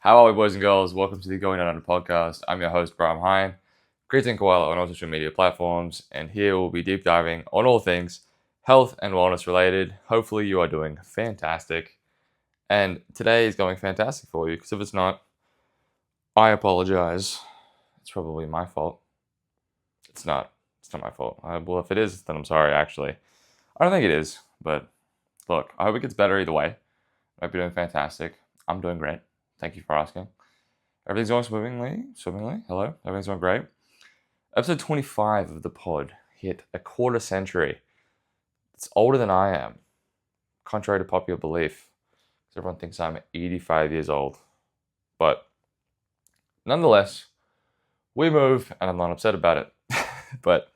How are we, boys and girls? Welcome to the Going Down Under podcast. I'm your host, Braam Hein, creating koala on all social media platforms, and here we'll be deep diving on all things health and wellness related. Hopefully, you are doing fantastic, and today is going fantastic for you. Because if it's not, I apologize. It's probably my fault. It's not. It's not my fault. Well, if it is, then I'm sorry. Actually, I don't think it is. But look, I hope it gets better either way. I hope you're doing fantastic. I'm doing great. Thank you for asking. Everything's going swimmingly. Hello. Everything's going great. Episode 25 of the pod hit a quarter century. It's older than I am, contrary to popular belief. Because everyone thinks I'm 85 years old. But nonetheless, we move, and I'm not upset about it. But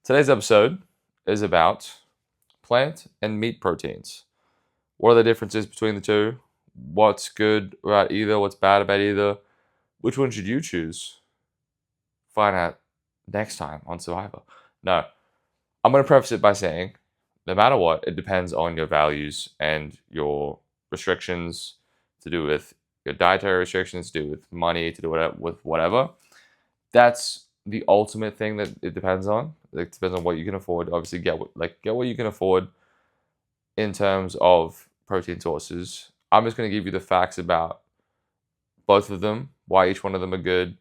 today's episode is about plant and meat proteins. What are the differences between the two? What's good about either? What's bad about either? Which one should you choose? Find out next time on Survivor. No, I'm going to preface it by saying, no matter what, it depends on your values and your restrictions to do with your dietary restrictions, to do with money, to do with whatever. That's the ultimate thing that it depends on. It depends on what you can afford. Obviously, get what you can afford in terms of protein sources. I'm just going to give you the facts about both of them, why each one of them are good,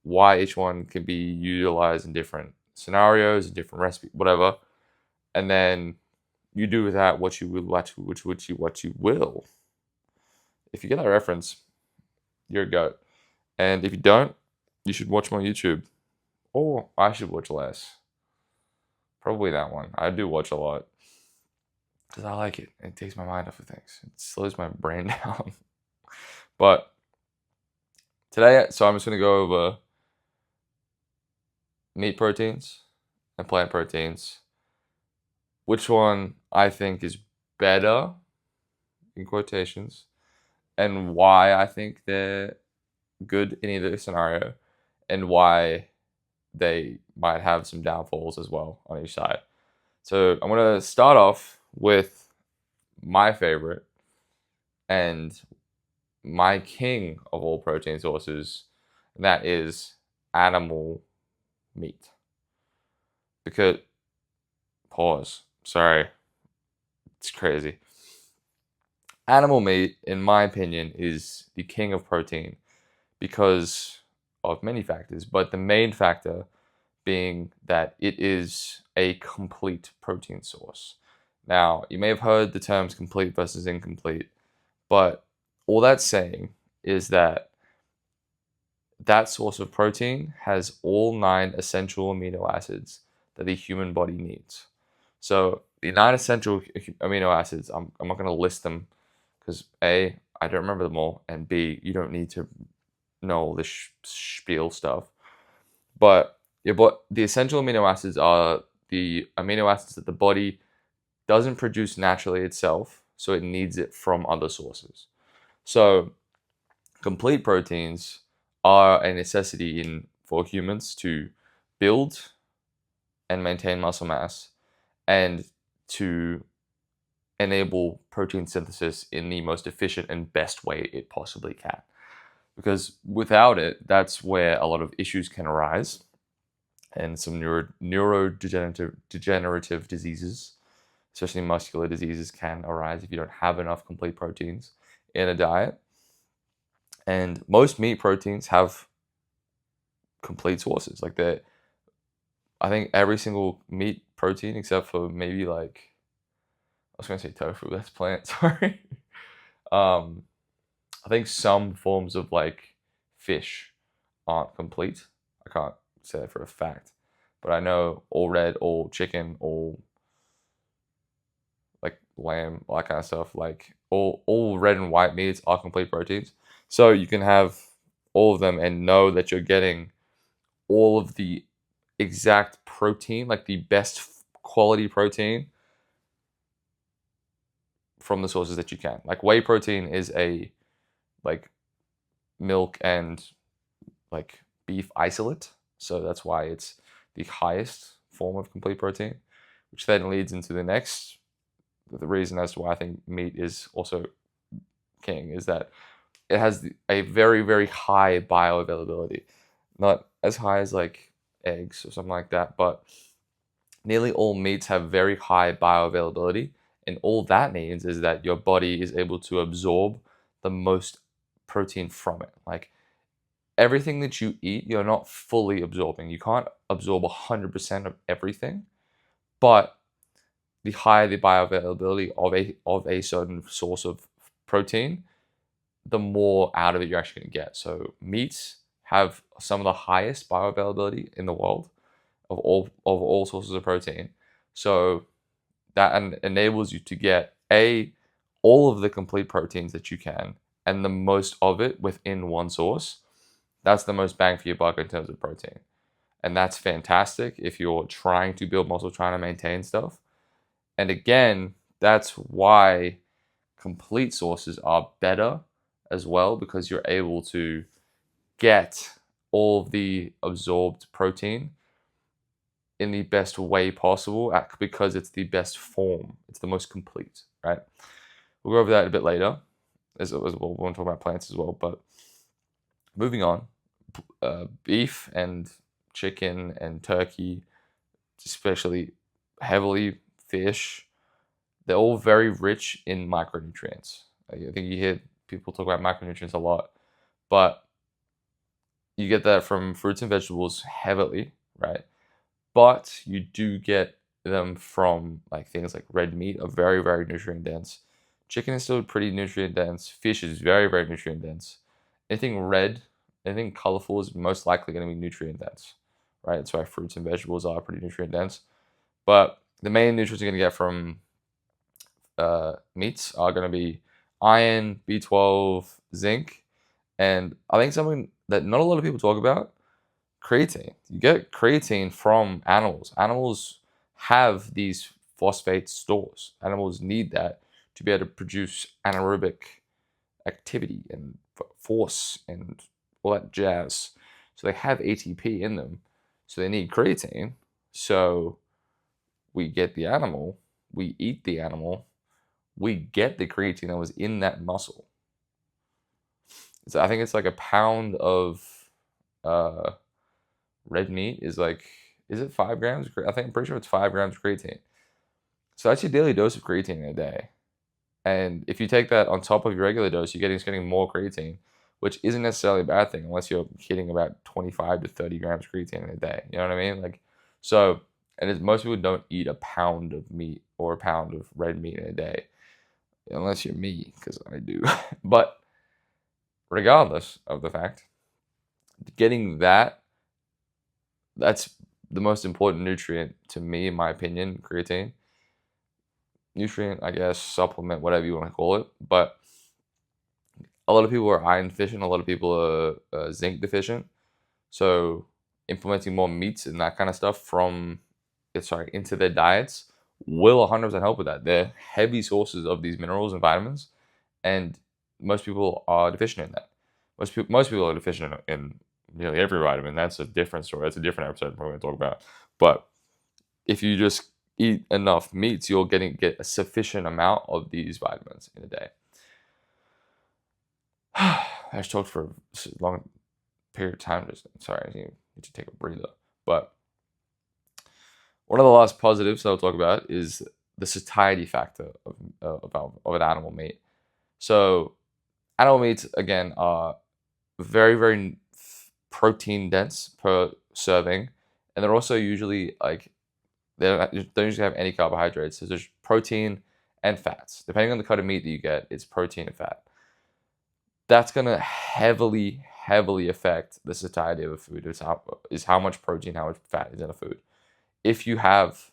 why each one can be utilized in different scenarios, in different recipes, whatever. And then you do with that what you will, what you will. If you get that reference, you're a goat. And if you don't, you should watch my YouTube. Or I should watch less. Probably that one. I do watch a lot. Because I like it. It takes my mind off of things. It slows my brain down. But today, so I'm just going to go over meat proteins and plant proteins. Which one I think is better, in quotations, and why I think they're good in either scenario, and why they might have some downfalls as well on each side. So I'm going to start off with my favorite and my king of all protein sources, and that is animal meat. Because, pause, sorry, it's crazy. Animal meat, in my opinion, is the king of protein because of many factors, but the main factor being that it is a complete protein source. Now, you may have heard the terms complete versus incomplete, but all that's saying is that that source of protein has all 9 essential amino acids that the human body needs. So the 9 essential amino acids, I'm not going to list them because A, I don't remember them all, and B, you don't need to know all this spiel stuff. But the essential amino acids are the amino acids that the body doesn't produce naturally itself, so it needs it from other sources. So complete proteins are a necessity for humans to build and maintain muscle mass and to enable protein synthesis in the most efficient and best way it possibly can. Because without it, that's where a lot of issues can arise and some neurodegenerative diseases, especially muscular diseases, can arise if you don't have enough complete proteins in a diet. And most meat proteins have complete sources. I think every single meat protein, except for maybe I was going to say tofu, that's plant, sorry. I think some forms of fish aren't complete. I can't say that for a fact, but I know all red, all chicken, all lamb, all that kind of stuff, all red and white meats are complete proteins. So you can have all of them and know that you're getting all of the exact protein, like the best quality protein from the sources that you can. Like whey protein is a milk and beef isolate, so that's why it's the highest form of complete protein, which then leads into the reason as to why I think meat is also king, is that it has a very, very high bioavailability. Not as high as like eggs or something like that, but nearly all meats have very high bioavailability. And all that means is that your body is able to absorb the most protein from it. Like everything that you eat, you're not fully absorbing. You can't absorb 100% of everything, but the higher the bioavailability of a certain source of protein, the more out of it you're actually going to get. So meats have some of the highest bioavailability in the world of all sources of protein. So that enables you to get all of the complete proteins that you can and the most of it within one source. That's the most bang for your buck in terms of protein. And that's fantastic if you're trying to build muscle, trying to maintain stuff. And again, that's why complete sources are better as well, because you're able to get all of the absorbed protein in the best way possible because it's the best form. It's the most complete, right? We'll go over that a bit later as well. We'll want to talk about plants as well. But moving on, beef and chicken and turkey, especially heavily fish, they're all very rich in micronutrients. I think you hear people talk about micronutrients a lot, but you get that from fruits and vegetables heavily, right? But you do get them from like things like red meat are very, very nutrient dense. Chicken is still pretty nutrient dense. Fish is very, very nutrient dense. Anything red, anything colorful is most likely going to be nutrient dense, right? That's why fruits and vegetables are pretty nutrient dense. But the main nutrients you're going to get from meats are going to be iron, B12, zinc, and I think something that not a lot of people talk about, creatine. You get creatine from animals. Animals have these phosphate stores. Animals need that to be able to produce anaerobic activity and force and all that jazz. So they have ATP in them. So they need creatine. So we get the animal, we eat the animal, we get the creatine that was in that muscle. So I think it's like a pound of red meat is like, is it 5 grams? I think I'm pretty sure it's 5 grams of creatine. So that's your daily dose of creatine in a day. And if you take that on top of your regular dose, you're getting more creatine, which isn't necessarily a bad thing unless you're hitting about 25 to 30 grams of creatine in a day. You know what I mean? Like, so, and most people don't eat a pound of meat or a pound of red meat in a day, unless you're me, because I do. But regardless of the fact, getting that's the most important nutrient to me, in my opinion, creatine. Nutrient, I guess, supplement, whatever you want to call it. But a lot of people are iron deficient. A lot of people are zinc deficient. So implementing more meats and that kind of stuff into their diets will 100% help with that. They're heavy sources of these minerals and vitamins, and most people are deficient in that. Most people are deficient in nearly every vitamin. That's a different story. That's a different episode we're going to talk about. But if you just eat enough meats, you'll get a sufficient amount of these vitamins in a day. I just talked for a long period of time. Sorry, I need to take a breather. But one of the last positives I'll talk about is the satiety factor of an animal meat. So animal meats, again, are very, very protein dense per serving, and they're also usually like they don't usually have any carbohydrates. So there's protein and fats. Depending on the cut of meat that you get, it's protein and fat. That's gonna heavily, heavily affect the satiety of a food. Is how much protein, how much fat is in a food. If you have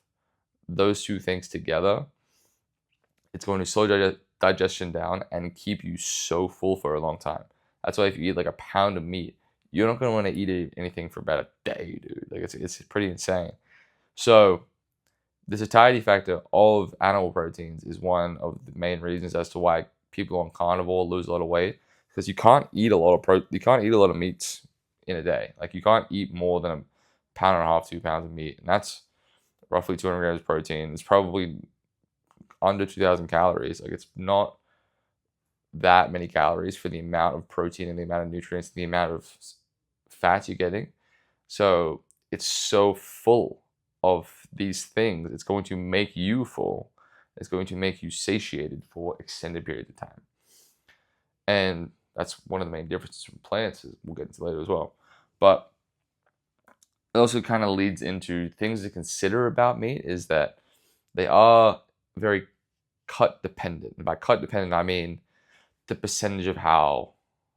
those two things together, it's going to slow digestion down and keep you so full for a long time. That's why if you eat like a pound of meat, you're not going to want to eat anything for about a day, dude. Like it's pretty insane. So the satiety factor of animal proteins is one of the main reasons as to why people on carnivore lose a lot of weight, because you can't eat a lot of meats in a day. Like you can't eat more than a pound and a half, 2 pounds of meat, and that's roughly 200 grams of protein. It's probably under 2,000 calories. Like it's not that many calories for the amount of protein and the amount of nutrients, the amount of fat you're getting. So it's so full of these things. It's going to make you full. It's going to make you satiated for extended periods of time. And that's one of the main differences from plants, as we'll get into later as well. But it also kind of leads into things to consider about meat is that they are very cut dependent. And by cut dependent, I mean the percentage of how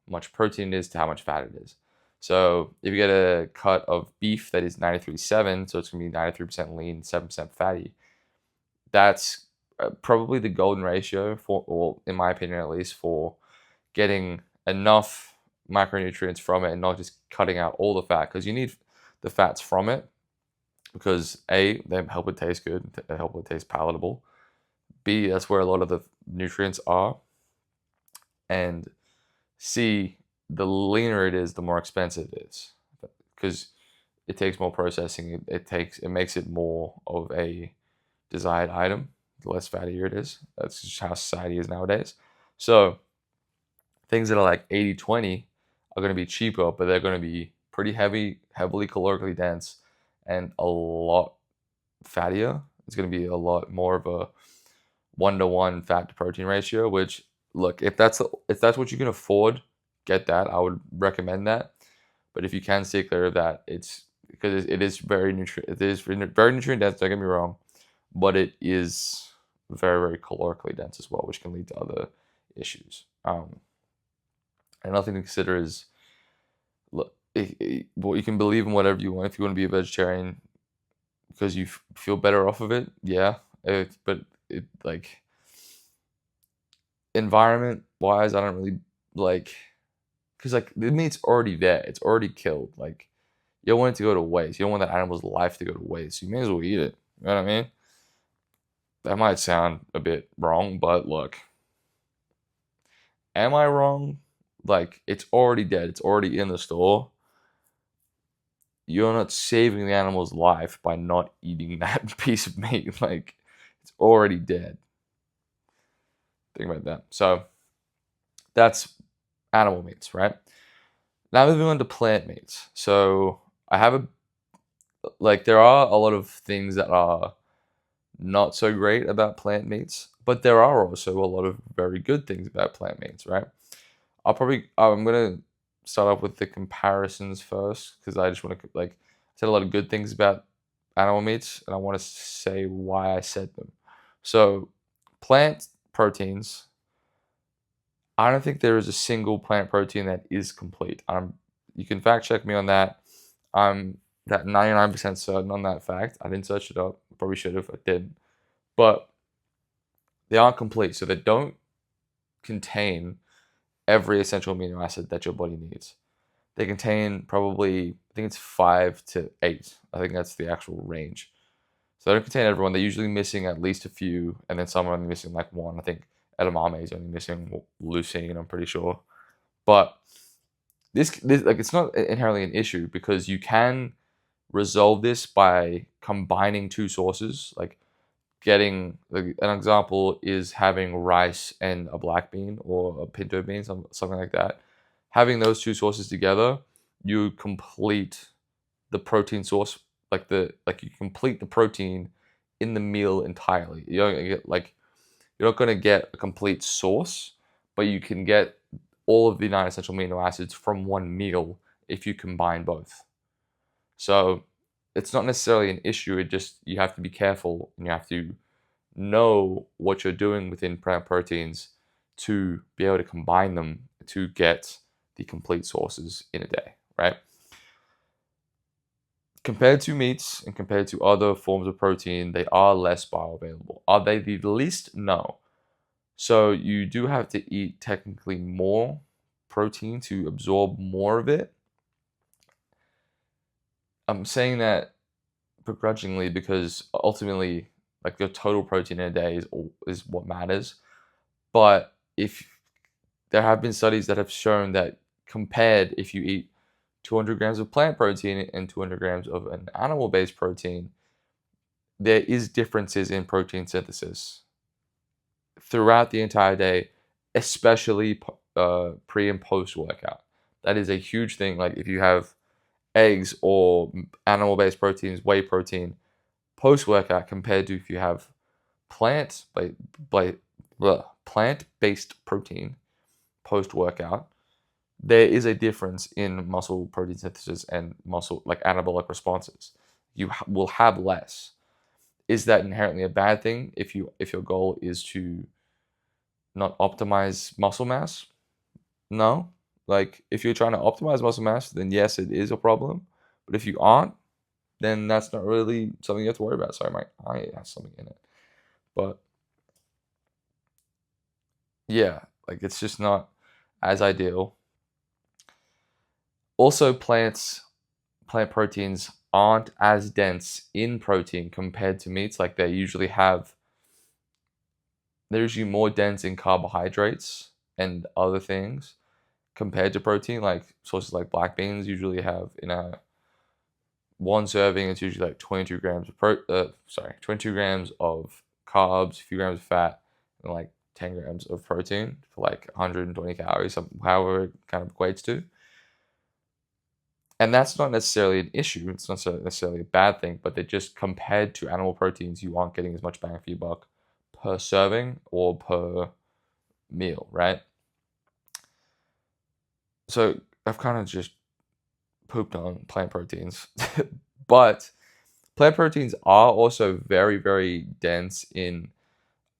much protein it is to how much fat it is. So if you get a cut of beef that is 93.7, so it's going to be 93% lean, 7% fatty, that's probably the golden ratio for, or in my opinion at least, for getting enough macronutrients from it and not just cutting out all the fat, because you need the fats from it because A, they help it taste good, they help it taste palatable. B, that's where a lot of the nutrients are. And C, the leaner it is, the more expensive it is, because it takes more processing. It makes it more of a desired item. The less fattier it is. That's just how society is nowadays. So things that are like 80-20 are going to be cheaper, but they're going to be pretty heavily calorically dense, and a lot fattier. It's going to be a lot more of a 1-to-1 fat to protein ratio, which, look, if that's what you can afford, get that. I would recommend that. But if you can stay clear of that, it's because it is very nutrient dense, don't get me wrong, but it is very, very calorically dense as well, which can lead to other issues. Another thing to consider is, look, well, you can believe in whatever you want. If you want to be a vegetarian because you feel better off of it, yeah. But like, environment wise, I don't really like, because like the meat's already there, it's already killed. Like, you don't want it to go to waste. You don't want that animal's life to go to waste. You may as well eat it. You know what I mean? That might sound a bit wrong, but look, am I wrong? Like, it's already dead. It's already in the store. You're not saving the animal's life by not eating that piece of meat. Like, it's already dead. Think about that. So that's animal meats, right? Now moving on to plant meats. So I have there are a lot of things that are not so great about plant meats, but there are also a lot of very good things about plant meats, right? I'm gonna start off with the comparisons first, because I just want to, like, I said a lot of good things about animal meats, and I want to say why I said them. So plant proteins, I don't think there is a single plant protein that is complete. You can fact check me on that. I'm that 99% certain on that fact. I didn't search it up. Probably should have. I did. But they aren't complete. So they don't contain every essential amino acid that your body needs. They contain probably, I think it's 5 to 8. I think that's the actual range. So they don't contain everyone. They're usually missing at least a few, and then some are only missing like one. I think edamame is only missing leucine, I'm pretty sure. But this like, it's not inherently an issue, because you can resolve this by combining two sources. Like, getting, like, an example is having rice and a black bean or a pinto bean, something like that. Having those two sources together, you complete the protein source, you complete the protein in the meal entirely. You're not gonna get a complete source, but you can get all of the 9 essential amino acids from one meal if you combine both. So it's not necessarily an issue. It just, you have to be careful, and you have to know what you're doing within plant proteins to be able to combine them to get the complete sources in a day, right? Compared to meats and compared to other forms of protein, they are less bioavailable. Are they the least? No. So you do have to eat technically more protein to absorb more of it. I'm saying that begrudgingly, because ultimately, like, your total protein in a day is what matters. But if there have been studies that have shown that, compared, if you eat 200 grams of plant protein and 200 grams of an animal-based protein, there is differences in protein synthesis throughout the entire day. especially pre and post workout. That is a huge thing. Like if you have eggs or animal-based proteins, whey protein post workout compared to if you have plant plant-based protein post workout, there is a difference in muscle protein synthesis and muscle like anabolic responses. You will have less. Is that inherently a bad thing if your goal is to not optimize muscle mass? No. Like if you're trying to optimize muscle mass, then yes, it is a problem. But if you aren't, then that's not really something you have to worry about. Sorry, my eye has something in it. But yeah, like it's just not as ideal. Also, plant proteins aren't as dense in protein compared to meats. Like they're usually more dense in carbohydrates and other things compared to protein. Like sources like black beans usually have in a one serving, it's usually like 22 grams of 22 grams of carbs, a few grams of fat, and like 10 grams of protein for like 120 calories, however it kind of equates to. And that's not necessarily an issue. It's not necessarily a bad thing, but they're just compared to animal proteins, you aren't getting as much bang for your buck per serving or per meal, right? So I've kind of just pooped on plant proteins, but plant proteins are also very, very dense in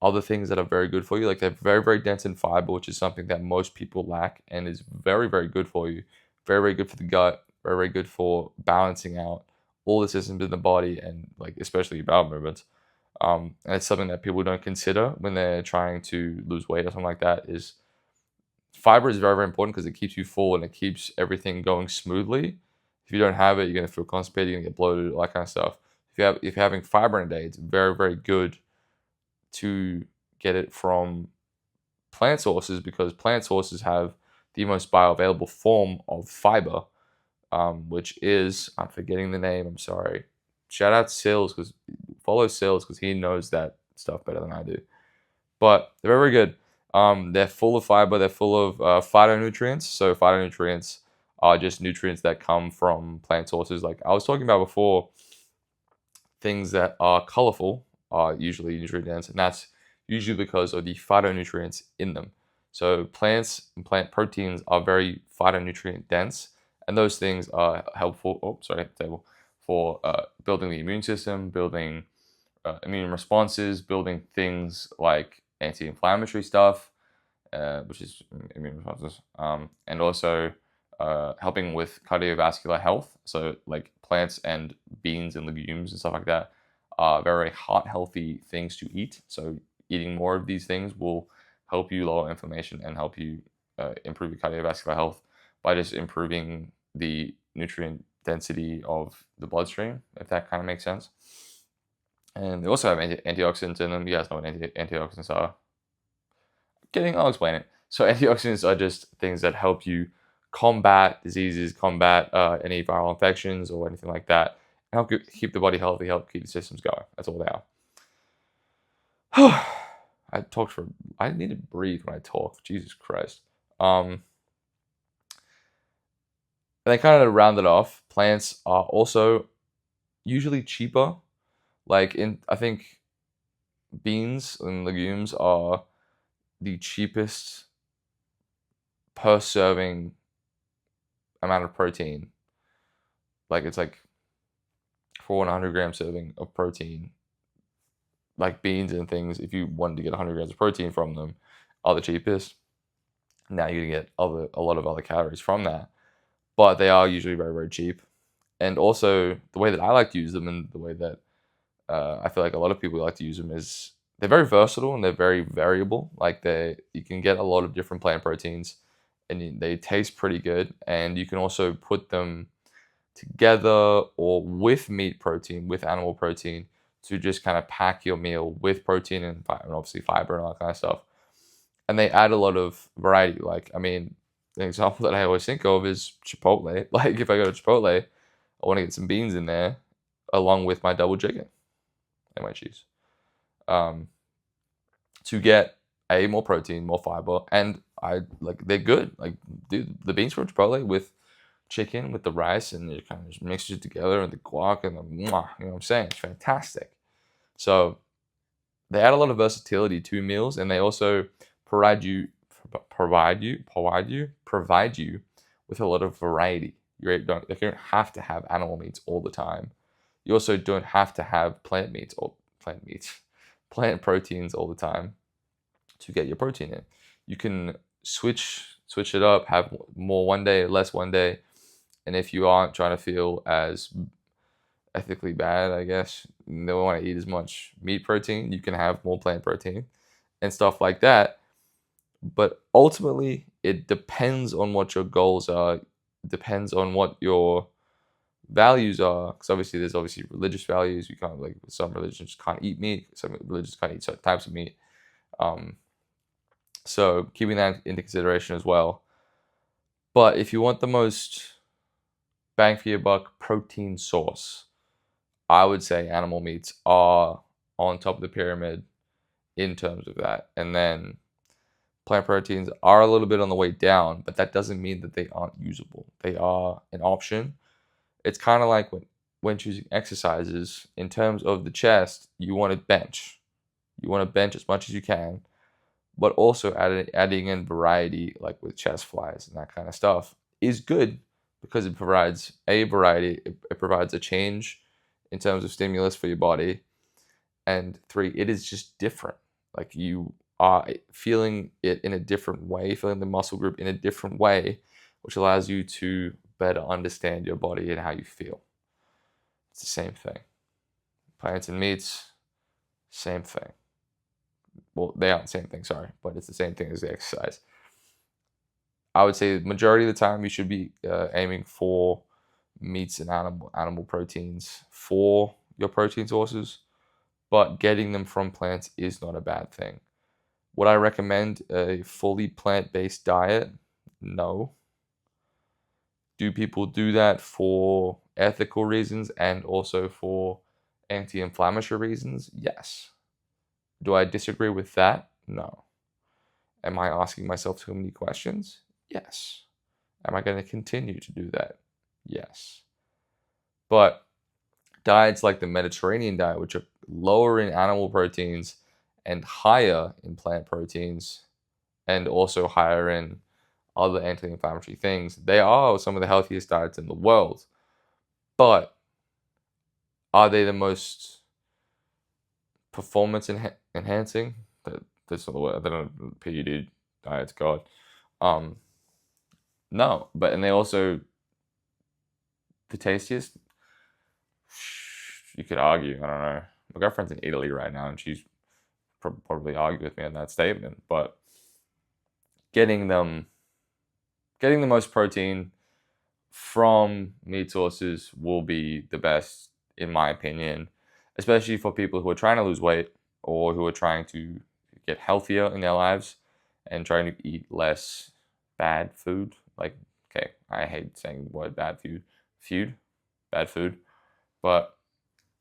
other things that are very good for you. Like they're very, very dense in fiber, which is something that most people lack and is very, very good for you. Very, very good for the gut. Very, very good for balancing out all the systems in the body and like especially your bowel movements. And it's something that people don't consider when they're trying to lose weight or something like that. Is fiber is very, very important because it keeps you full and it keeps everything going smoothly. If you don't have it, you're gonna feel constipated, you're gonna get bloated, all that kind of stuff. If you're having fiber in a day, it's very, very good to get it from plant sources because plant sources have the most bioavailable form of fiber, which is, I'm forgetting the name, I'm sorry. Shout out Sills, because follow Sills because he knows that stuff better than I do. But they're very, very good. They're full of fiber, they're full of phytonutrients. So phytonutrients are just nutrients that come from plant sources. Like I was talking about before, things that are colorful are usually nutrient dense, and that's usually because of the phytonutrients in them. So plants and plant proteins are very phytonutrient dense, and those things are helpful. Oh, sorry, table for building the immune system, building immune responses, building things like anti-inflammatory stuff, which is immune responses, and also helping with cardiovascular health. So like plants and beans and legumes and stuff like that are very heart healthy things to eat. So eating more of these things will help you lower inflammation and help you improve your cardiovascular health by just improving the nutrient density of the bloodstream, if that kind of makes sense. And they also have antioxidants in them. You guys know what antioxidants are. I'll explain it. So antioxidants are just things that help you combat diseases, combat any viral infections or anything like that, and help keep the body healthy, help keep the systems going. That's all they are. I need to breathe when I talk. Jesus Christ. And they kind of round it off. Plants are also usually cheaper. I think beans and legumes are the cheapest per serving amount of protein. Like it's like for 100 gram serving of protein, like beans and things, if you wanted to get 100 grams of protein from them, are the cheapest. Now you're gonna get a lot of other calories from that, but they are usually very, very cheap. And also the way that I like to use them and the way that I feel like a lot of people like to use them is they're very versatile and they're very variable. Like you can get a lot of different plant proteins and they taste pretty good. And you can also put them together or with meat protein, with animal protein to just kind of pack your meal with protein and obviously fiber and all that kind of stuff. And they add a lot of variety. Like, I mean, the example that I always think of is Chipotle. Like if I go to Chipotle, I want to get some beans in there along with my double chicken and my cheese. To get more protein, more fiber, and they're good. Like, dude, the bean sprouts probably with chicken with the rice, and you kind of just mix it together, and the guac, and the mwah, you know what I'm saying? It's fantastic. So they add a lot of versatility to meals, and they also provide you with a lot of variety. You don't have to have animal meats all the time. You also don't have to have plant proteins all the time to get your protein in. You can switch it up, have more one day, less one day. And if you aren't trying to feel as ethically bad, I guess, you don't want to eat as much meat protein, you can have more plant protein and stuff like that. But ultimately, it depends on what your goals are. It depends on what your values are. Because obviously, there's religious values. You can't, like, some religions can't eat meat. Some religions can't eat certain types of meat. So keeping that into consideration as well. But if you want the most bang for your buck protein source, I would say animal meats are on top of the pyramid in terms of that. And then plant proteins are a little bit on the way down, but that doesn't mean that they aren't usable. They are an option. It's kind of like when choosing exercises. In terms of the chest, you want to bench. You want to bench as much as you can, but also adding in variety, like with chest flies and that kind of stuff, is good because it provides a variety. It provides a change in terms of stimulus for your body. And 3, it is just different. Like, you are feeling it in a different way, feeling the muscle group in a different way, which allows you to better understand your body and how you feel. It's the same thing. Plants and meats, same thing. Well, they aren't the same thing, sorry, but it's the same thing as the exercise. I would say the majority of the time you should be aiming for meats and animal proteins for your protein sources, but getting them from plants is not a bad thing. Would I recommend a fully plant-based diet? No. Do people do that for ethical reasons and also for anti-inflammatory reasons? Yes. Do I disagree with that? No. Am I asking myself too many questions? Yes. Am I going to continue to do that? Yes. But diets like the Mediterranean diet, which are lower in animal proteins and higher in plant proteins, and also higher in other anti-inflammatory things, they are some of the healthiest diets in the world. But are they the most performance enhancing? That's not the word. I don't know. PED diets, God. No, but and they also the tastiest. You could argue. I don't know. My girlfriend's in Italy right now, and she's probably argue with me on that statement. But getting the most protein from meat sources will be the best, in my opinion, especially for people who are trying to lose weight or who are trying to get healthier in their lives and trying to eat less bad food. Like, okay, I hate saying the word bad food, but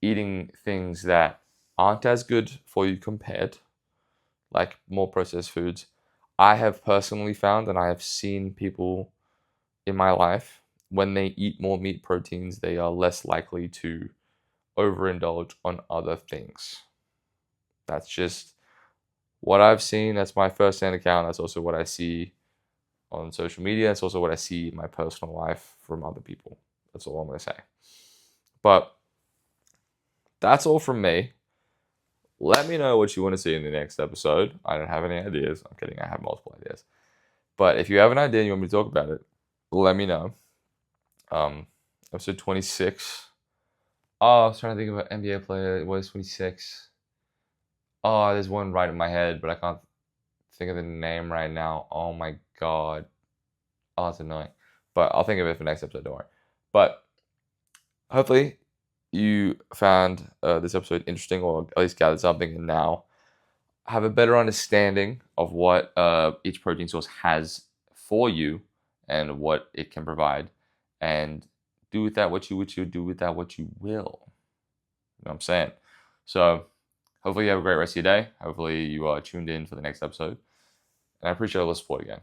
eating things that aren't as good for you compared, like more processed foods. I have personally found, and I have seen people in my life, when they eat more meat proteins, they are less likely to overindulge on other things. That's just what I've seen. That's my first-hand account. That's also what I see on social media. That's also what I see in my personal life from other people. That's all I'm going to say. But that's all from me. Let me know what you want to see in the next episode. I don't have any ideas. I'm kidding. I have multiple ideas. But if you have an idea and you want me to talk about it, let me know. Episode 26. Oh, I was trying to think of an NBA player. It was 26. Oh, there's one right in my head, but I can't think of the name right now. Oh my god. Oh, that's annoying. But I'll think of it for next episode, don't worry. But hopefully you found this episode interesting, or at least gathered something, and now have a better understanding of what each protein source has for you and what it can provide, and do with that what you do with that what you will. You know what I'm saying? So Hopefully you have a great rest of your day. Hopefully you are tuned in for the next episode. And I appreciate all the support again.